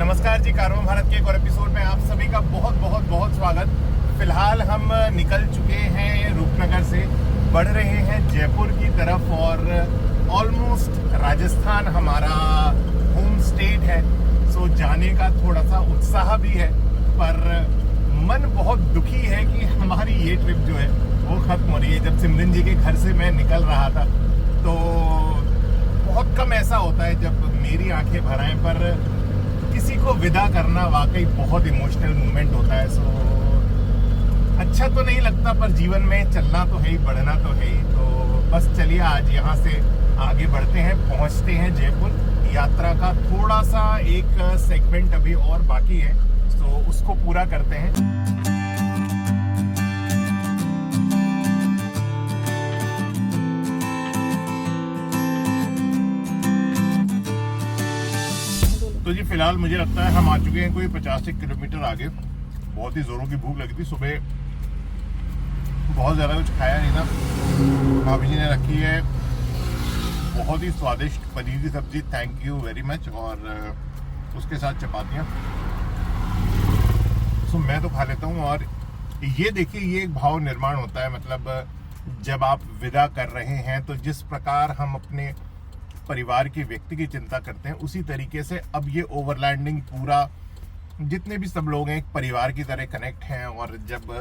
नमस्कार जी, कारवां भारत के एक और एपिसोड में आप सभी का बहुत बहुत बहुत स्वागत। फिलहाल हम निकल चुके हैं रूपनगर से, बढ़ रहे हैं जयपुर की तरफ और ऑलमोस्ट राजस्थान हमारा होम स्टेट है। सो जाने का थोड़ा सा उत्साह भी है, पर मन बहुत दुखी है कि हमारी ये ट्रिप जो है वो खत्म हो रही है। जब सिमरन जी के घर से मैं निकल रहा था तो बहुत कम ऐसा होता है जब मेरी आंखें भर आएं, पर किसी को विदा करना वाकई बहुत इमोशनल मोमेंट होता है। सो अच्छा तो नहीं लगता, पर जीवन में चलना तो है ही, बढ़ना तो है ही। तो बस चलिए आज यहाँ से आगे बढ़ते हैं, पहुँचते हैं जयपुर। यात्रा का थोड़ा सा एक सेगमेंट अभी और बाकी है, तो उसको पूरा करते हैं। तो जी फिलहाल मुझे लगता है हम आ चुके हैं कोई 50 किलोमीटर आगे। बहुत ही जोरों की भूख लगी थी, सुबह बहुत ज़्यादा कुछ खाया नहीं था। भाभी जी ने रखी है बहुत ही स्वादिष्ट पनीर की सब्जी, थैंक यू वेरी मच, और उसके साथ चपातियाँ। सो मैं तो खा लेता हूँ। और ये देखिए, ये एक भाव निर्माण होता है, मतलब जब आप विदा कर रहे हैं तो जिस प्रकार हम अपने परिवार के व्यक्ति की चिंता करते हैं, उसी तरीके से अब ये ओवरलैंडिंग पूरा जितने भी सब लोग हैं एक परिवार की तरह कनेक्ट हैं, और जब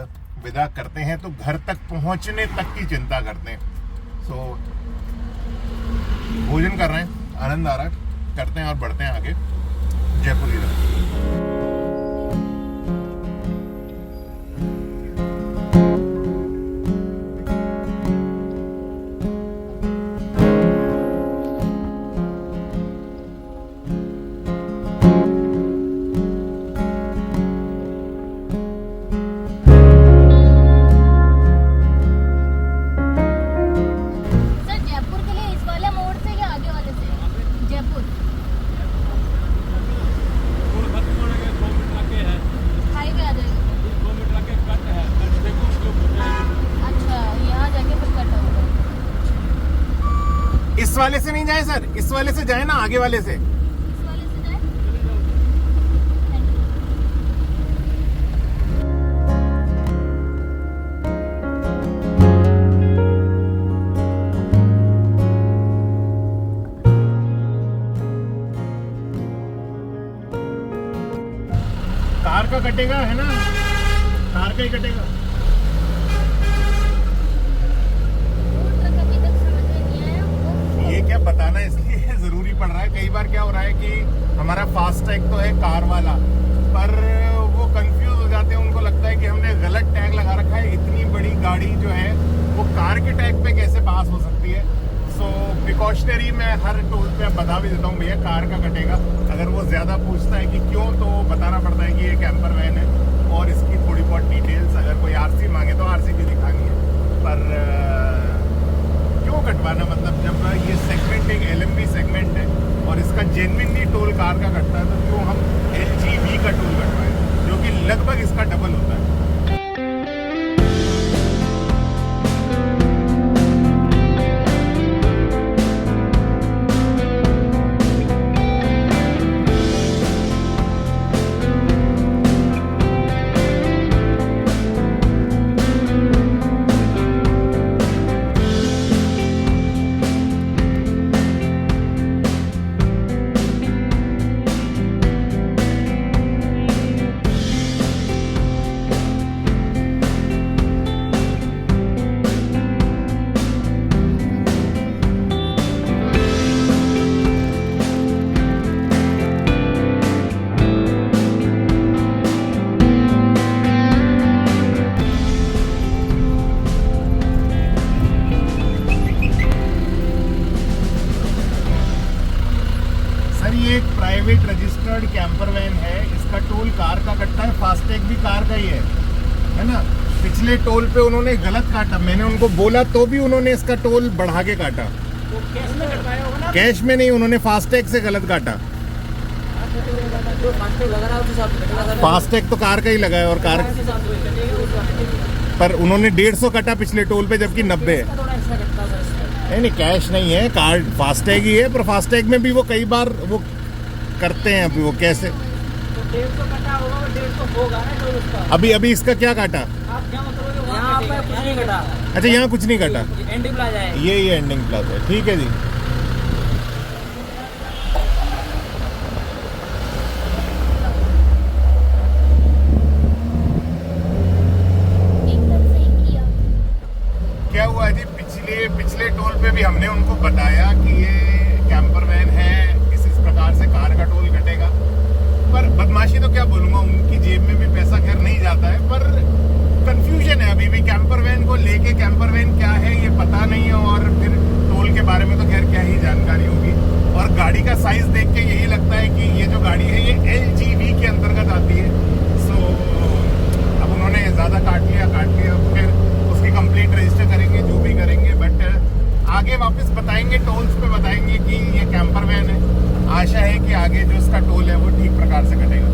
विदा करते हैं तो घर तक पहुंचने तक की चिंता करते हैं। सो भोजन कर रहे हैं, आनंद आ रहा है, करते हैं और बढ़ते हैं आगे जयपुर की तरफ। इस वाले से नहीं जाए सर, इस वाले से जाए ना, आगे वाले से। इस वाले से जाए। कार का कटेगा है ना, कार का ही कटेगा। ये क्या बताना इसलिए जरूरी पड़ रहा है। कई बार क्या हो रहा है कि हमारा फास्ट टैग तो है कार वाला, पर वो कंफ्यूज हो जाते हैं, उनको लगता है कि हमने गलत टैग लगा रखा है। इतनी बड़ी गाड़ी जो है वो कार के टैग पे कैसे पास हो सकती है। सो प्रिकॉशनरी मैं हर टोल पे बता भी देता हूँ, भैया कार का कटेगा। अगर वो ज्यादा पूछता है कि क्यों, तो बताना पड़ता है कि ये कैंपर वैन है और इसकी थोड़ी बहुत डिटेल्स, अगर कोई आरसी मांगे तो आरसी भी दिखानी है। पर क्यों कटवाना, मतलब जब ये सेगमेंट एक LMV सेगमेंट है और इसका जेन्युइनली टोल कार का कटता है, तो क्यों हम LGV का टोल कटवाएं, जो कि लगभग इसका डबल होता है। एक प्राइवेट रजिस्टर्ड कैंपर वैन है, इसका टोल कार का कटता है, फास्टैग भी कार का ही है ना। पिछले टोल पे उन्होंने गलत काटा, मैंने उनको बोला तो भी उन्होंने इसका टोल बढ़ा के काटा। तो कैश में कटवाया होगा ना? कैश में नहीं, उन्होंने फास्टैग से गलत काटा। फास्टैग तो कार का ही लगा है, और कार पर उन्होंने 150 कटा पिछले टोल पे, जबकि 90 है। नहीं कैश नहीं है, कार्ड फास्टैग ही है, पर फास्टैग में भी वो कई बार वो करते हैं। अभी वो कैसे 150 कटा होगा, वो 150 होगा ना जो उसका। अभी इसका क्या काटा? आप क्या मतलब यहाँ पे कुछ नहीं कटा। अच्छा, यहाँ कुछ नहीं काटा। एंडिंग प्लाजा है ये एंडिंग प्लाजा है, ठीक है जी। एकदम सही किया। क्या हुआ जी, पिछले टोल पे भी हमने उनको बताया कि ये कैंपर वैन है, इस प्रकार से कार का टोल कटेगा। पर बदमाशी तो क्या बोलूंगा, उनकी जेब में भी पैसा खैर नहीं जाता है, पर कंफ्यूजन है अभी भी। कैंपर वैन को लेके, कैंपर वैन क्या है ये पता नहीं है, और फिर टोल के बारे में तो खैर क्या ही जानकारी होगी। और गाड़ी का साइज देख के यही लगता है कि ये जो गाड़ी है ये LGV के अंतर्गत आती है। सो अब उन्होंने ज़्यादा काट लिया, फिर उसकी कंप्लीट रजिस्टर करेंगे, जो भी करेंगे। बट आगे वापस बताएंगे, टोल्स पे बताएंगे कि ये कैंपर वैन है। आशा है कि आगे जो इसका टोल है वो ठीक प्रकार से कटेगा।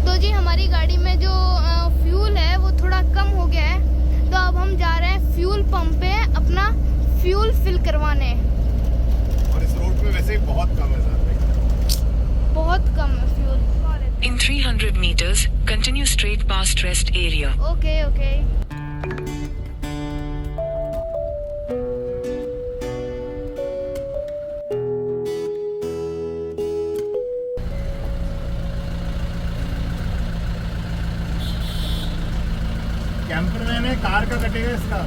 तो जी हमारी गाड़ी में जो फ्यूल है वो थोड़ा कम हो गया है, तो अब हम जा रहे हैं फ्यूल पंप पे अपना फ्यूल फिल करवाने। और इस रोड पे वैसे ही बहुत कम है सर, बहुत कम है fuel. In 300 meters, continue straight past rest area. Okay okay. Camper van है, कार का कटेगा इसका।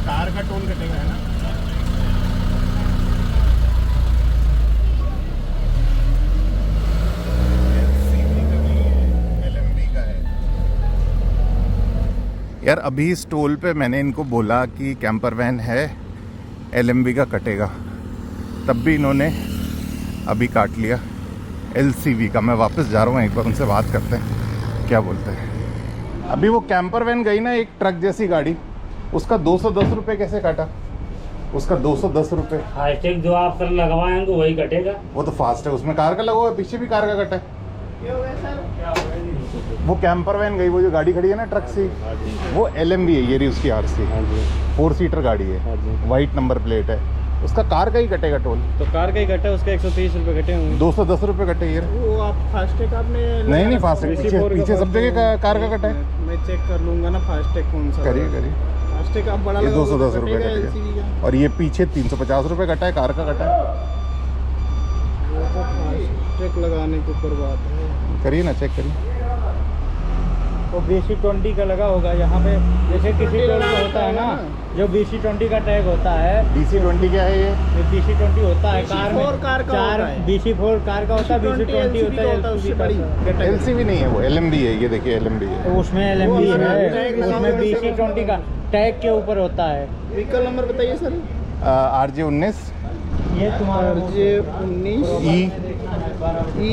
कार का टोल कटेगा, है ना। LCV का नहीं है, LMV का है। यार अभी इस टोल पे मैंने इनको बोला कि कैंपर वैन है, LMV का कटेगा, तब भी इन्होंने अभी काट लिया LCV का। मैं वापस जा रहा हूँ, एक बार उनसे बात करते हैं क्या बोलते हैं। अभी वो कैंपर वैन गई ना, एक ट्रक जैसी गाड़ी, उसका 210 रुपये कैसे काटा? उसका 210 रुपये। फास्टैग जो आप कर लगवाएंगे वही कटेगा। वो तो फास्ट है, उसमें कार का लगा हुआ है, पीछे भी कार का कटा है। वो कैंपर वैन गई, वो जो गाड़ी खड़ी है ना ट्रक से, वो LMV है, ये रही उसकी RC। 4 सीटर गाड़ी है, वाइट नंबर प्लेट है, उसका कार का ही कटेगा टोल। तो कार का ही कटा, उसके 130 रुपये कटे होंगे। 210 रुपये कटे यार। वो आप फास्टैग आपने नहीं फास्टैग पीछे सब जगह कार का कटा है। मैं चेक कर लूंगा ना फास्टैग कौन सा। करिए फास्टैग आप बड़ा ये लगाओगे 210 तो रुपये कटेगा कटेगा, LCV का। और ये पीछे 350 रुपये कटा है, कार का कटा है। वो तो फास्टैग लगाने के ऊपर बात है। करिए ना, चेक करिए। वो BC20 का लगा होगा यहाँ पे, जैसे किसी टोल पे होता है ना, जो BC20 का टैग होता है। BC20 क्या है ये? BC20 होता है कार में, कार का चार होता है। BC4 कार का होता है, BC20 होता है उससे LCV बड़ी। का। LCV नहीं है वो, LMV है, ये देखिए LMV है। तो उसमें LMV है, उसमें BC20 का टैग के ऊपर होता है। व्हीकल नंबर बताइए सर। RJ19 ये तुम्हारा RJ19 E E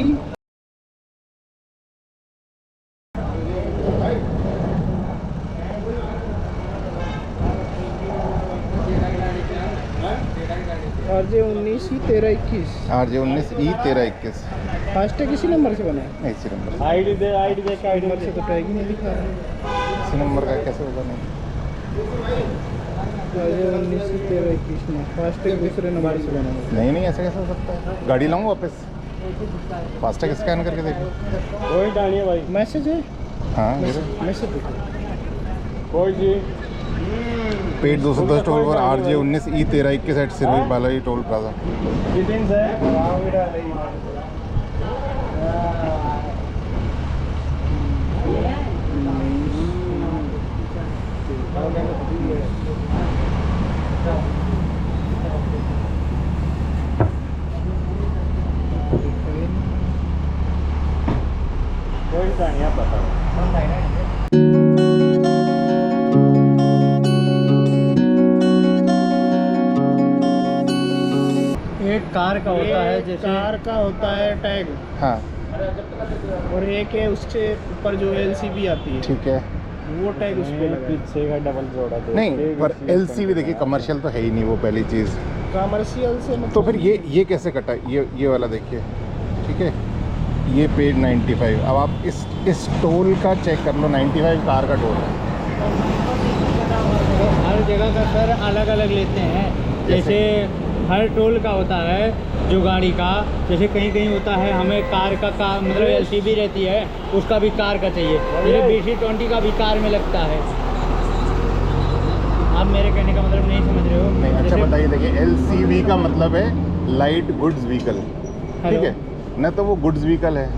RJ19 E 1321। RJ19 E 1321। FASTag इसी नंबर से बना है। नहीं, इसी नंबर आईडी दे आईडी नंबर से तो टैग ही नहीं दिखा रहा है। इसी नंबर का कैसे होगा? नहीं, RJ19 E 1321 में फास्टैग दूसरे नंबर से बना है। नहीं ऐसे कैसे हो सकता है? गाड़ी लाऊं वापस, फास्टैग स्कैन करके देखो। कोई डालिए भाई, मैसेज है, हाँ, ये मैसेज देखो। कोई जी पेड 210 टोल पर RJ19 E 1321 at Silver Balaji Toll Plaza. Details है वहाँ भी डाल रही कोई कहानी आप बताओ। एक कार का होता है, जैसे कार का होता है टैग, हाँ और एक है उसके ऊपर जो LCV आती है, ठीक है। वो टैग उस पे लगा है। पीछे का डबल जोड़ा दो। नहीं, पर LCV देखिए कमर्शियल तो है ही नहीं वो, पहली चीज़। कमर्शियल से मतलब तो फिर ये कैसे कटा? ये वाला देखिए, ठीक है, ये पेड 95। अब आप इस टोल का चेक कर लो, 95 कार का टोल है। हर जगह का सर अलग अलग लेते हैं, जैसे हर टोल का होता है जो गाड़ी का, जैसे कहीं कहीं होता है हमें कार का मतलब एलसीवी रहती है, उसका भी कार का चाहिए, जैसे BC20 का भी कार में लगता है। आप मेरे कहने का मतलब नहीं समझ रहे हो? नहीं, अच्छा जैसे- बताइए। देखिए, LCV का मतलब है लाइट गुड्स व्हीकल, ठीक है ना? तो वो गुड्स व्हीकल है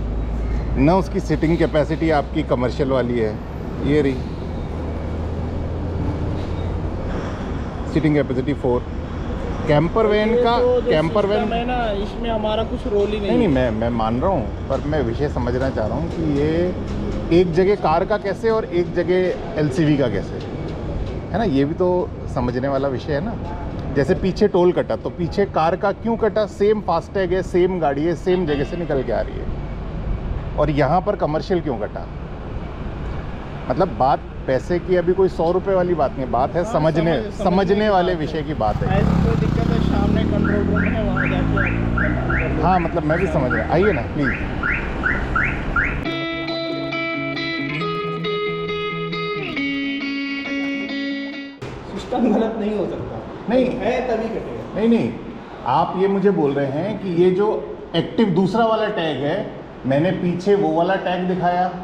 ना, उसकी सीटिंग कैपेसिटी आपकी कमर्शियल वाली है। ये रही सीटिंग कैपेसिटी 4। कैंपर वैन का, कैंपर वैन है ना, इसमें हमारा कुछ रोल ही नहीं, मैं मान रहा हूँ, पर मैं विषय समझना चाह रहा हूँ कि ये एक जगह कार का कैसे और एक जगह LCV का कैसे है ना, ये भी तो समझने वाला विषय है ना। जैसे पीछे टोल कटा, तो पीछे कार का क्यों कटा? सेम फास्टैग है, सेम गाड़ी है, सेम जगह से निकल के आ रही है। और यहाँ पर कमर्शियल क्यों कटा? मतलब बात पैसे की अभी कोई 100 रुपये वाली बात नहीं, बात है समझने वाले विषय की बात है। ऐसी कोई दिक्कत है, सामने कंट्रोल रूम है, वहाँ जाके हाँ, मतलब मैं भी समझ रहा। आइए ना प्लीज़। सिस्टम गलत नहीं हो सकता, नहीं है तभी कटेगा। नहीं, आप ये मुझे बोल रहे हैं कि ये जो एक्टिव दूसरा वाला टैग है, मैंने पीछे वो वाला टैग दिखाया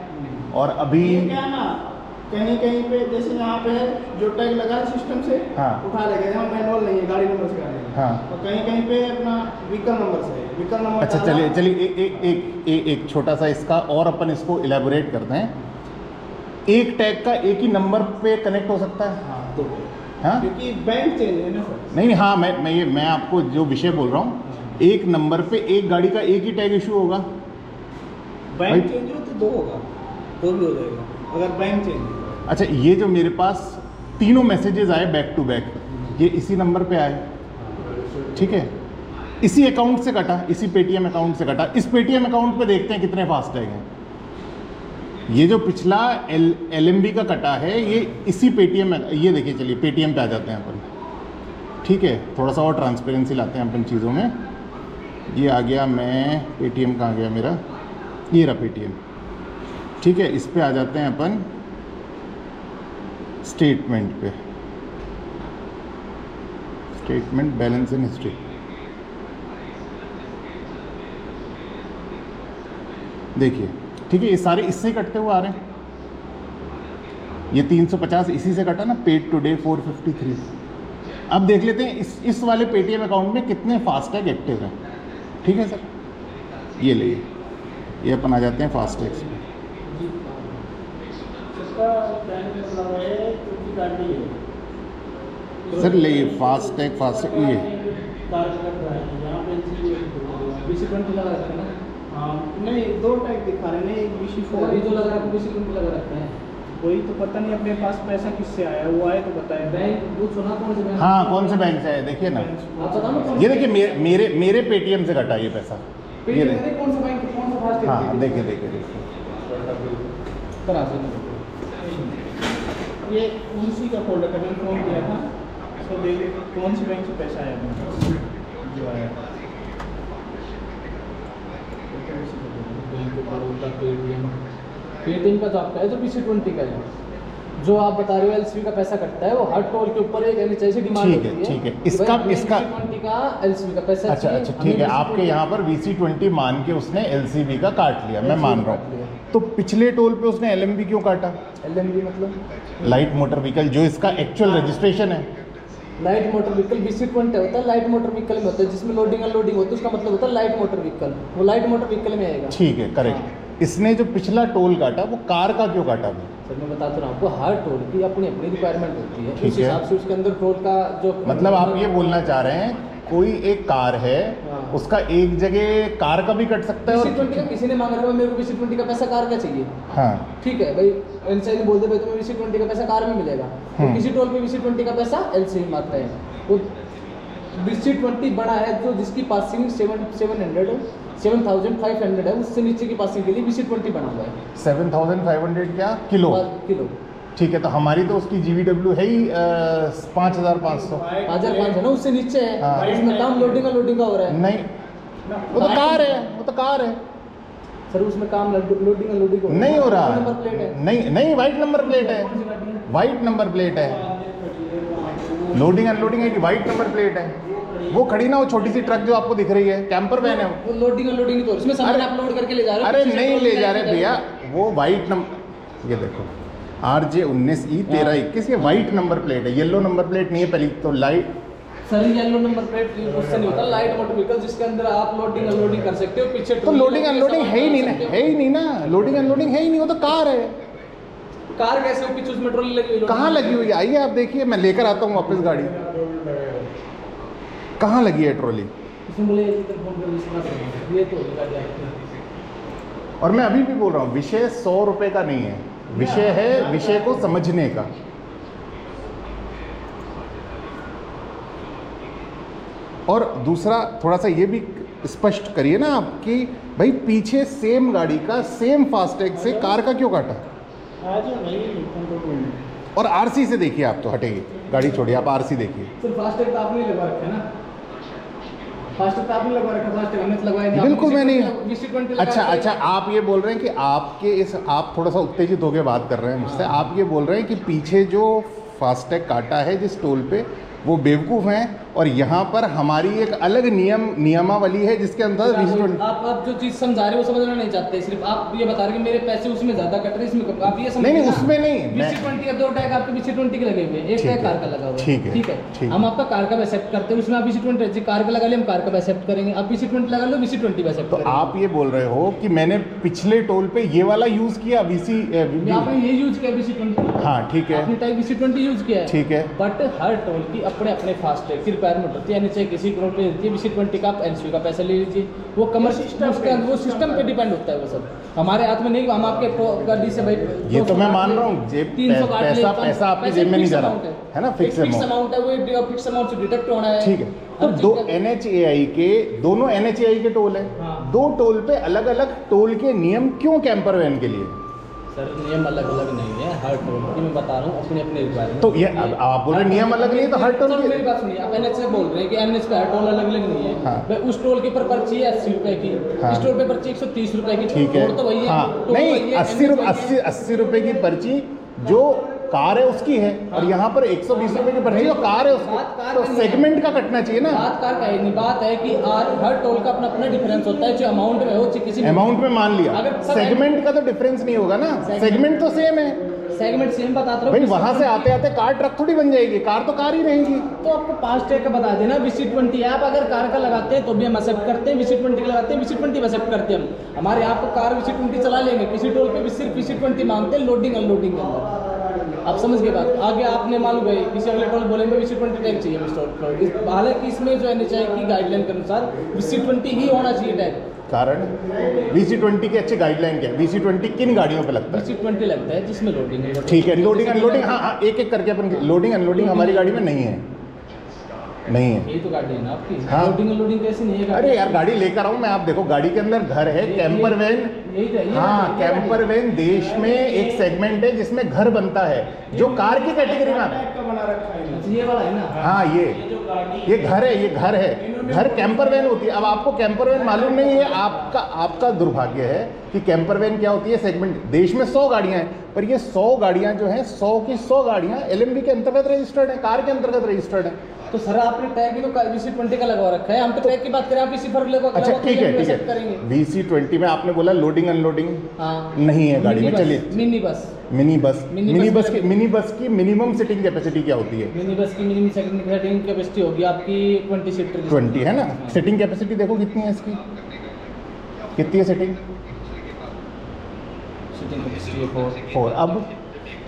और अभी ये क्या है ना, कहीं कहीं पे जैसे यहाँ पे जो टैग लगा है सिस्टम से हाँ। उठा लेगा, यहाँ मैनुअल नहीं है, गाड़ी नंबर से आ रही है। हाँ। और कहीं कहीं पे अपना व्हीकल नंबर से है, व्हीकल नंबर। अच्छा, चलिए एक छोटा सा इसका और अपन इसको इलेबोरेट करते हैं। एक टैग का एक ही नंबर पे कनेक्ट हो सकता है? हाँ, तो हाँ, क्योंकि बैंक चेंज है ना सर। नहीं, हाँ, मैं आपको जो विषय बोल रहा हूँ, एक नंबर पे एक गाड़ी का एक ही टैग इशू होगा। बैंक भाई- चेंज हो तो दो होगा, दो भी हो जाएगा अगर बैंक चेंज हो। अच्छा, ये जो मेरे पास तीनों मैसेजेस आए बैक टू बैक, ये इसी नंबर पे आए, ठीक है? इसी अकाउंट से कटा, इसी पेटीएम अकाउंट से कटा। इस पेटीएम अकाउंट पे देखते हैं कितने फास्टैग हैं। ये जो पिछला LMB का कटा है, ये इसी पेटीएम में, ये देखिए, चलिए पेटीएम पे आ जाते हैं अपन, ठीक है? थोड़ा सा और ट्रांसपेरेंसी लाते हैं अपन चीज़ों में। ये आ गया, मैं पेटीएम कहाँ गया मेरा, ये रहा पेटीएम, ठीक है? इस पे आ जाते हैं अपन स्टेटमेंट पे, स्टेटमेंट बैलेंस इन हिस्ट्री। देखिए, ठीक है, ये सारे इससे ही कटते हुए आ रहे हैं। ये 350 इसी से कटा ना, पेड टुडे 453। अब देख लेते हैं इस वाले पेटीएम अकाउंट में कितने फास्टैग एक्टिव हैं, ठीक है सर? ये लिए, ये अपन आ जाते हैं फास्टैग्स पे। इसका कहने का मतलब है क्योंकि गाड़ी है सर ले फास्टैग ये कार का कट रहा है, यहाँ पे BC20 लगा रखा है ना। हाँ, नहीं, दो टैग दिखा रहे हैं, एक BC4 अभी जो लग रहा है BC20 लगा रखा है। वही तो पता नहीं अपने पास पैसा किससे आया, वो आए तो बताए। बैंक वो सुना कौन से बैंक? हाँ, कौन से बैंक से है देखिए ना। आप बताओ ना कौन ये देखिए, मेरे पेटीएम से कटा ये पैसा, ये पेटीएम देखिए। में कौन सा बैंक कौन सा फास्ट हाँ, देखिए। करा से ये उसी का फोल्डर का मैंने फोन किया था, तो देखिए कौन सी बैंक से पैसा आया अपने पास, जो आया। पेटीएम का जो आपका है जो BC20 का है, जो आप बता रहे हो LCV का पैसा कटता है, वो हर टोल के ऊपर एक NHI से डिमांड ठीक है, होती है। ठीक है। कि इसका- भाई हमें इसका- BC20 का LCV का पैसा अच्छा, चाहिए, ठीक हमें है। आपके BC20 यहाँ पर VC20 मान के उसने LCV का काट लिया, मैं LCV मान रहा काट लिया। हूँ। तो पिछले टोल पे उसने LMB क्यों काटा? LMV मतलब लाइट मोटर व्हीकल, जो इसका एक्चुअल रजिस्ट्रेशन है। लाइट मोटर व्हीकल BC20 होता है, लाइट मोटर व्हीकल में होता है, जिसमें लोडिंग अनलोडिंग होती है, उसका मतलब होता है लाइट मोटर व्हीकल, वो लाइट मोटर व्हीकल में आएगा। ठीक है, करेक्ट। इसने जो पिछला टोल काटा, वो कार का क्यों काटा भी? सर मैं बताता हूँ आपको, हर टोल की अपनी अपनी रिक्वायरमेंट होती है, ठीक उस है। हिसाब से उसके अंदर टोल का जो मतलब आप ये बोलना चाह रहे हैं, कोई एक कार है, हाँ। उसका एक जगह कार का भी कट सकता है BC20 का और किसी ने मांगा था मेरे को BC20 का पैसा कार का चाहिए, हाँ, ठीक है भाई, एनसीआई ने बोल दिया भाई तुम्हें BC20 का पैसा कार में मिलेगा, तो किसी टोल पे BC20 का पैसा LCV मांगता है। वो BC20 बड़ा है, जो जिसकी पासिंग 7,500 है, उससे नीचे की पासिंग के लिए BC20 बना हुआ है 7,500 क्या किलो? किलो। ठीक है, तो हमारी तो उसकी GVW है ही 5,500। 5,500 है ना, उससे नीचे है, हाँ। उसमें काम लोडिंग का हो रहा है। नहीं, वो तो कार है, वो तो कार है। सर उसमें काम लोडिंग अनलोडिंग नहीं हो रहा नंबर प्लेट है। नहीं, वाइट नंबर प्लेट है, वाइट नंबर प्लेट है। लोडिंग अनलोडिंग है कि वाइट नंबर प्लेट है? वो खड़ी ना, वो छोटी सी ट्रक जो आपको दिख रही है, कैंपर वैन है वो लोडिंग अनलोडिंग नहीं तो इसमें सामान आप लोड करके ले जा रहे हो। अरे पीछे से नहीं टोल ले भी जा रहे जाएगा। भैया, वो वाइट नंबर, ये देखो RJ19E1321, ये वाइट नंबर प्लेट है, येलो नंबर प्लेट नहीं है पहली तो। Light sir yellow number plate उससे नहीं होता, लाइट मोटर व्हीकल जिसके अंदर आप लोडिंग अनलोडिंग कर सकते हो। पीछे तो लोडिंग अनलोडिंग है ही नहीं ना, है ही नहीं ना, लोडिंग अनलोडिंग है ही नहीं, वो तो कार है। कार कैसे हो, पीछे उसमें ट्रॉली लगी हुई है। कहाँ लगी हुई है? आइए आप देखिए, मैं लेकर आता हूँ वापस गाड़ी। कहाँ लगी है ट्रॉली? इसमें बोले इधर फोन कर विश्वास, ये तो होगा गाड़ी। और मैं अभी भी बोल रहा हूँ, विषय 100 रुपये का नहीं है, विषय है विषय को समझने का। और दूसरा थोड़ा सा ये भी स्पष्ट करिए ना आप कि भाई पीछे सेम गाड़ी का सेम फास्टैग से कार का क्यों काटा? और आरसी से देखिए, आप तो हटेगी गाड़ी छोड़िए, आप आरसी देखिए। सिर्फ फास्टैग तो आपने लगवा रखा है ना, फास्टैग तो आपने लगवा रखा, फास्टैग हमने तो लगवाया नहीं। बिल्कुल मैं नहीं। VC20 अच्छा आप ये बोल रहे हैं कि आपके इस, आप थोड़ा सा उत्तेजित होकर बात कर रहे हैं मुझसे, आप ये बोल रहे हैं कि पीछे जो फास्टैग काटा है जिस टोल पे, वो बेवकूफ़ हैं और यहाँ पर हमारी एक अलग नियमावली है जिसके अंदर VC20। आप जो चीज़ समझा रहे हो वो समझना नहीं चाहते, सिर्फ आप ये बता रहे हैं कि मेरे पैसे उसमें ज़्यादा कट रहे हैं, इसमें कम। आप ये समझ नहीं उसमें नहीं, VC20 का 2 टैग आपके VC20 के लगे हुए हैं, एक टैग कार का लगा हुआ है। ठीक है। हम आपका कार का एक्सेप्ट करते हैं, उसमें आप VC20 कार का लगा ले, हम कार का एक्सेप्ट करेंगे। आप VC20 लगा लो, VC20 एक्सेप्ट तो करेंगे। आप ये बोल रहे हो कि मैंने पिछले टोल पे ये वाला यूज़ किया आपने ये यूज किया VC20, हाँ ठीक है, आपने टैग VC20 यूज किया है, ठीक है। बट हर टोल की अपने अपने फास्टैग की रिक्वायरमेंट होती है, नीचे किसी टोल पे देती है VC20 का, आप NCV का पैसा ले लीजिए, वो कमर्शियल वो सिस्टम पे डिपेंड होता है। वो सब हमारे हाथ में नहीं, हम आपके गाड़ी से भाई ये तो मैं मान रहा हूँ, जेब 300 काट ले, पैसा आपकी जेब में नहीं जा रहा है ना, फिक्स अमाउंट है, वो फिक्स अमाउंट से डिडक्ट होना है। ठीक है। तो दो NHAI के, दोनों NHAI के टोल है, हाँ। दो टोल पे अलग अलग टोल के नियम क्यों कैंपर वैन के लिए? सर नियम अलग अलग नहीं है हर टोल की, मैं बता रहा हूँ अपने अपने रिक्वायरमेंट। तो ये अब आप बोल रहे हैं नियम अलग नहीं है, तो हर टोल मेरी बात सुनिए, आप NH से बोल रहे हैं कि NH का हर टोल अलग अलग नहीं है। हाँ। भाई उस टोल के ऊपर पर्ची है 80 रुपए की, हाँ। इस टोल पे पर्ची 130 रुपए की, ठीक है, टोल तो वही है, हाँ टोल नहीं वही है, 80 रुपए की पर्ची जो कार है उसकी है, और यहाँ पर 120 रुपए की पर्ची जो कार है उसकी, तो सेगमेंट का कटना चाहिए ना। बात कार का ही नहीं, बात है कि हर टोल का अपना अपना डिफरेंस होता है, जो अमाउंट में हो किसी अमाउंट में मान लिया, अगर सेगमेंट का तो डिफरेंस नहीं होगा ना, सेगमेंट तो सेम है सेगमेंट सेम बताता रहो भाई। वहां से आते आते कार ट्रक थोड़ी बन जाएगी, कार तो कार ही रहेगी। तो आपको फास्टैग का बता देना, VC20 आप अगर कार का लगाते हैं तो भी हम एक्सेप्ट करते हैं, VC20 का लगाते हैं VC20 एक्सेप्ट करते हैं हम। हमारे यहाँ पर कार VC20 चला लेंगे, किसी टोल पे भी सिर्फ VC20 मांगते हैं, लोडिंग अनलोडिंग के अंदर। आप समझ गए बात, आगे आपने मालूम गए किसी अगले टोल बोलेंगे VC20 टैग चाहिए इस टोल पर, हालांकि इसमें जो NHAI की गाइडलाइन के अनुसार VC20 ही होना चाहिए टैग। कारण VC20 की अच्छी गाइडलाइन क्या है? VC20 किन गाड़ियों पे लगता है? VC20 लगता है जिसमें लोडिंग है। ठीक है, लोडिंग अनलोडिंग, हाँ एक एक करके अपन, लोडिंग अनलोडिंग हमारी गाड़ी में नहीं है, नहीं है। यही तो गाड़ी है ना आपकी, हाँ। लोडिंग अनलोडिंग कैसे नहीं है गाड़ी? अरे यार गाड़ी लेकर आऊँ मैं, आप देखो गाड़ी के अंदर घर है, कैंपर वैन, यही तो है, हाँ कैंपर वैन देश में एक सेगमेंट है जिसमें घर बनता है, जो कार की कैटेगरी में आता है। ये वाला है ना, हाँ ये घर है, ये घर है, घर कैंपर वैन होती है। अब आपको कैंपर वैन मालूम नहीं है, आपका दुर्भाग्य है कि कैंपर वैन क्या होती है। सेगमेंट देश में 100 गाड़ियां हैं, पर ये 100 गाड़ियां जो हैं, 100 की 100 गाड़ियां LMB के अंतर्गत रजिस्टर्ड है, कार के अंतर्गत रजिस्टर्ड है। तो सर आपने टैग भी तो VC20 का लगवा रखा है, हम तो टैग की बात करें, आप इसी पर लगवा अच्छा ठीक है करेंगे। VC20 में आपने बोला लोडिंग अनलोडिंग हाँ। नहीं है गाड़ी में, चलिए मिनी बस मिनी बस की मिनिमम सीटिंग कैपेसिटी क्या होती है? मिनी बस की मिनिमम सीटिंग कैपेसिटी होगी आपकी 20 सीटर की। 20 है ना, सीटिंग कैपेसिटी देखो कितनी है इसकी, कितनी है सीटिंग? Seating capacity 4। अब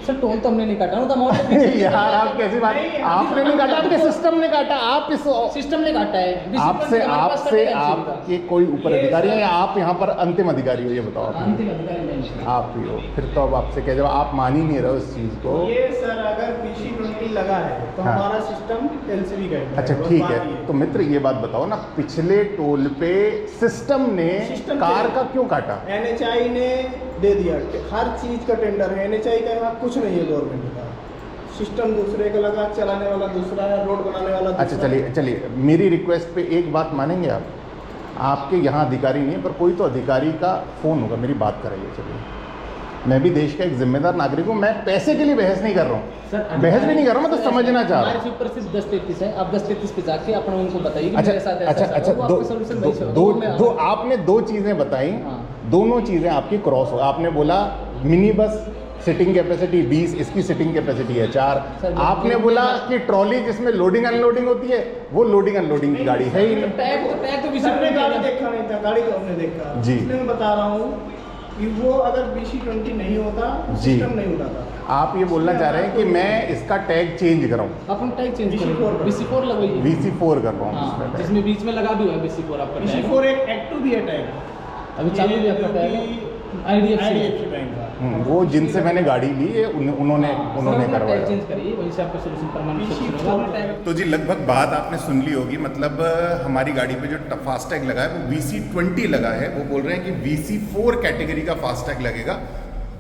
सर टोल तो हमने नहीं काटा ना, तो अमाउंट यार आप कैसी बात, आपने नहीं काटा, आपके सिस्टम ने काटा, आप इस सिस्टम ने काटा है। आपसे आपके कोई ऊपर अधिकारी है या आप यहाँ पर अंतिम अधिकारी हो, ये बताओ आप? अंतिम अधिकारी नहीं। आप ही हो, फिर तो अब आपसे कह, जब आप मान ही नहीं रहे हो इस चीज़ को। ये सर अगर VC20 लगा है तो हाँ। हमारा सिस्टम LCV का है। अच्छा बस ठीक बात है, ये तो मित्र ये बात बताओ ना, पिछले टोल पे सिस्टम ने कार का क्यों काटा? NHAI ने दे दिया, हर चीज का टेंडर है, NHAI का यहाँ कुछ नहीं है गवर्नमेंट का। सिस्टम दूसरे का लगा, चलाने वाला दूसरा है, रोड बनाने वाला अच्छा चलिए मेरी रिक्वेस्ट पे एक बात मानेंगे आप? आपके यहाँ अधिकारी नहीं है, पर कोई तो अधिकारी का फ़ोन होगा, मेरी बात कराइए। चलिए मैं भी देश का एक जिम्मेदार नागरिक हूँ। मैं पैसे के लिए बहस नहीं कर रहा हूँ, बहस भी नहीं कर रहा हूँ, मैं तो समझना चाह रहा हूँ। हमारे ऊपर सिर्फ 10-33 है, आप 10-33 पे जाके अपना उनको बताइए कि अच्छा मेरे साथ अच्छा ऐसा अच्छा, वो आपको solution वही से- दो वो मैं- दो आपने दो चीज़ें बताई, हाँ। दोनों चीज़ें आपकी क्रॉस हो। आपने बोला मिनी बस सिटिंग कैपेसिटी 20, इसकी सिटिंग कैपेसिटी है 4। सर, आपने बोला कि ट्रॉली जिसमें लोडिंग अनलोडिंग होती है वो लोडिंग अनलोडिंग की गाड़ी है ही नहीं। टैग तो सर ने गाड़ी विजिट देखा नहीं था, गाड़ी तो हमने देखा जी। इसलिए मैं बता रहा हूँ कि वो अगर BC20 नहीं होता जी। सिस्टम नहीं होता। आप ये बोलना चाह रहे हैं कि मैं इसका टैग चेंज कराऊं, अपन टैग चेंज BC4 करेंगे, BC4 लगवाइए। VC4 कर रहा हूँ हाँ, इसमें टैग। जिसमें बीच में लगा भी हुआ है BC4 आपका टैग। BC4 एक एक्टिव भी है टैग, अभी चालू भी आपका टैग है। IDFC बैंक का। वो जिनसे मैंने गाड़ी ली है उन्होंने टैग करवाया। चेंज करिए, वहीं से आपका सोल्यूशन परमानेंट BC4 होगा। टैग तो जी लगभग बात आपने सुन ली होगी। मतलब हमारी गाड़ी पे जो फास्टैग लगा है वो VC20 लगा है। वो बोल रहे हैं कि VC4 कैटेगरी का फास्टैग लगेगा।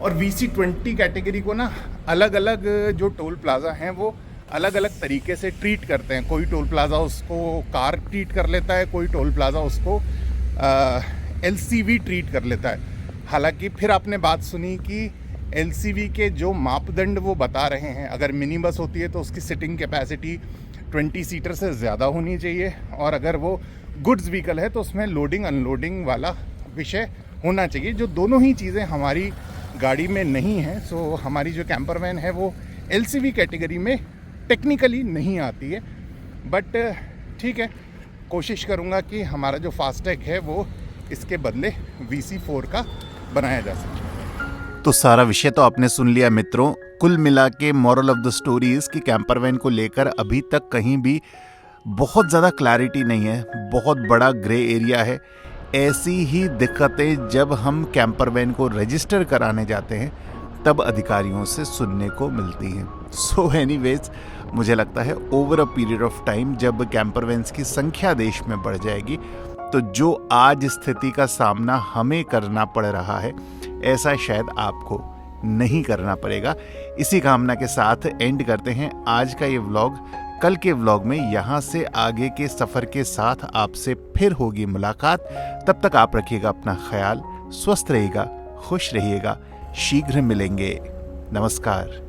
और VC20 कैटेगरी को ना अलग अलग जो टोल प्लाजा हैं वो अलग अलग तरीके से ट्रीट करते हैं। कोई टोल प्लाजा उसको कार ट्रीट कर लेता है, कोई टोल प्लाजा उसको LCV ट्रीट कर लेता है। हालांकि फिर आपने बात सुनी कि LCV के जो मापदंड वो बता रहे हैं, अगर मिनी बस होती है तो उसकी सिटिंग कैपेसिटी 20 सीटर से ज़्यादा होनी चाहिए, और अगर वो गुड्स व्हीकल है तो उसमें लोडिंग अनलोडिंग वाला विषय होना चाहिए, जो दोनों ही चीज़ें हमारी गाड़ी में नहीं हैं। सो हमारी जो कैंपर वैन है वो LCV कैटेगरी में टेक्निकली नहीं आती है। बट ठीक है, कोशिश करूँगा कि हमारा जो फास्टैग है वो इसके बदले VC4 का बनाया जा सके। तो सारा विषय तो आपने सुन लिया मित्रों। कुल मिला के moral of the story is कि कैंपर वैन को लेकर अभी तक कहीं भी बहुत ज़्यादा क्लैरिटी नहीं है, बहुत बड़ा ग्रे एरिया है। ऐसी ही दिक्कतें जब हम कैंपर वैन को रजिस्टर कराने जाते हैं तब अधिकारियों से सुनने को मिलती हैं। सो एनीवेज मुझे लगता है over a period of time जब कैंपर वैन्स की संख्या देश में बढ़ जाएगी तो जो आज स्थिति का सामना हमें करना पड़ रहा है ऐसा शायद आपको नहीं करना पड़ेगा। इसी कामना के साथ एंड करते हैं आज का ये व्लॉग। कल के व्लॉग में यहाँ से आगे के सफ़र के साथ आपसे फिर होगी मुलाकात। तब तक आप रखिएगा अपना ख्याल, स्वस्थ रहिएगा, खुश रहिएगा। शीघ्र मिलेंगे। नमस्कार।